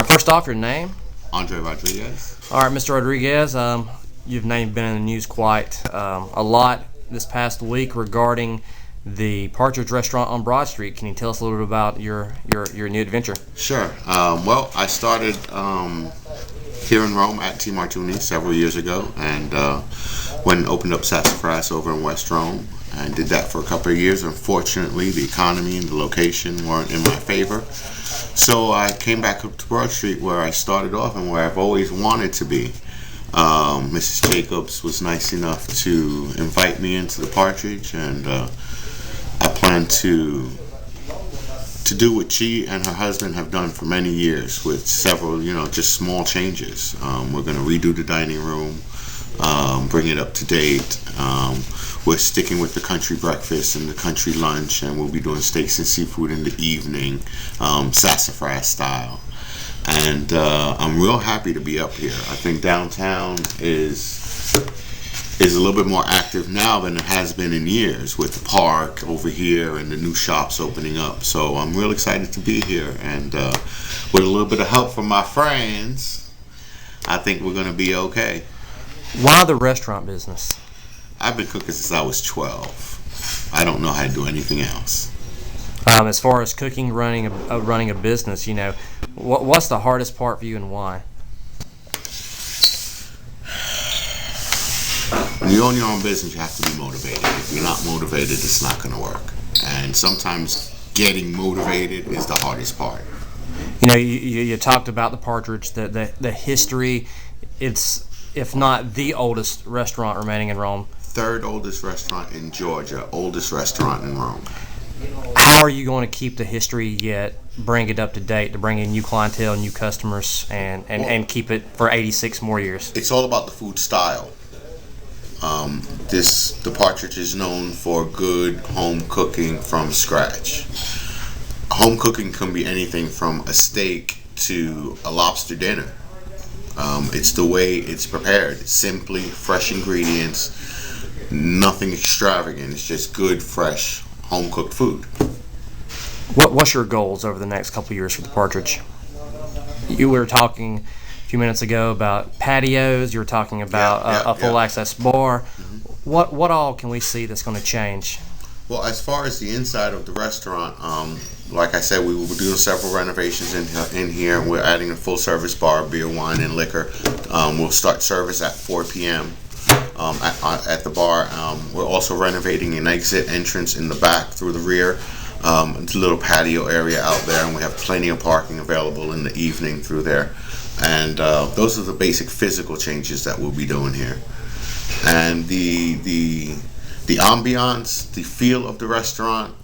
First off, your name? Andre Rodriguez. All right, Mr. Rodriguez, you've been in the news quite a lot this past week regarding the Partridge Restaurant on Broad Street. Can you tell us a little bit about your new adventure? Sure. Well, I started here in Rome at T. Martuni several years ago, and went and opened up Sassafras over in West Rome, and did that for a couple of years. Unfortunately, the economy and the location weren't in my favor, so I came back up to Broad Street where I started off and where I've always wanted to be. Mrs. Jacobs was nice enough to invite me into the Partridge, and I plan to do what she and her husband have done for many years with several, just small changes. We're going to redo the dining room, bring it up to date. We're sticking with the country breakfast and the country lunch, and we'll be doing steaks and seafood in the evening, sassafras style. And I'm real happy to be up here. I think downtown is a little bit more active now than it has been in years, with the park over here and the new shops opening up. So I'm real excited to be here, and with a little bit of help from my friends, I think we're going to be okay. Why the restaurant business? I've been cooking since I was 12. I don't know how to do anything else. As far as cooking, running a business, what's the hardest part for you and why? When you own your own business, you have to be motivated. If you're not motivated, it's not going to work. And sometimes getting motivated is the hardest part. You talked about the Partridge, the history. It's, if not the oldest restaurant remaining in Rome. Third oldest restaurant in Georgia, oldest restaurant in Rome. How are you going to keep the history yet bring it up to date to bring in new clientele, new customers, and keep it for 86 more years? It's all about the food style. The Partridge is known for good home cooking from scratch. Home cooking can be anything from a steak to a lobster dinner. It's the way it's prepared. It's simply fresh ingredients, nothing extravagant. It's just good, fresh, home-cooked food. What's your goals over the next couple of years for the Partridge? You were talking a few minutes ago about patios. You were talking about a full-access bar. Mm-hmm. What all can we see that's going to change? Well, as far as the inside of the restaurant, like I said, we will be doing several renovations in here. We're adding a full-service bar, beer, wine, and liquor. We'll start service at 4 p.m. At the bar. We're also renovating an exit entrance in the back through the rear. It's a little patio area out there, and we have plenty of parking available in the evening through there. And those are the basic physical changes that we'll be doing here. And the ambiance, the feel of the restaurant,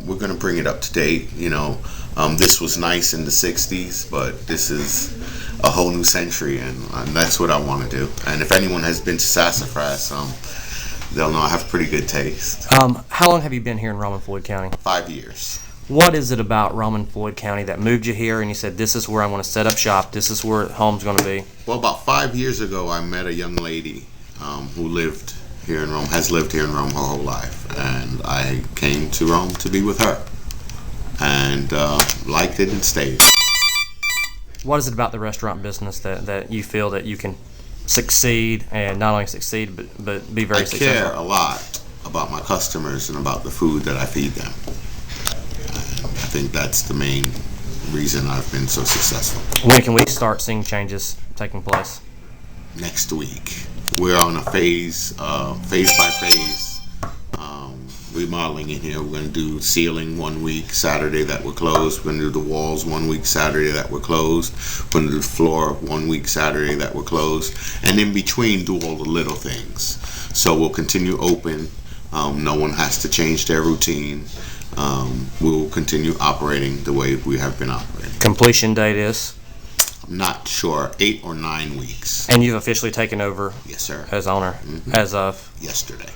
we're going to bring it up to date. This was nice in the 60s, but this is a whole new century, and that's what I want to do. And if anyone has been to Sassafras, they'll know I have pretty good taste. How long have you been here in Rome and Floyd County? 5 years. What is it about Rome and Floyd County that moved you here and you said, this is where I want to set up shop, this is where home's going to be? Well, about 5 years ago, I met a young lady who lived here in Rome, has lived here in Rome her whole life, and I came to Rome to be with her, and liked it and stayed. What is it about the restaurant business that you feel that you can succeed, and not only succeed but be very successful? I care a lot about my customers and about the food that I feed them. And I think that's the main reason I've been so successful. When can we start seeing changes taking place? Next week. We're on a phase by phase remodeling in here. We're going to do ceiling 1 week Saturday that we're closed. We're going to do the walls 1 week Saturday that we're closed. We're going to do the floor 1 week Saturday that we're closed. And in between, do all the little things. So we'll continue open. No one has to change their routine. We'll continue operating the way we have been operating. Completion date is? I'm not sure, 8 or 9 weeks. And you've officially taken over? Yes, sir. As owner, as of? Yesterday.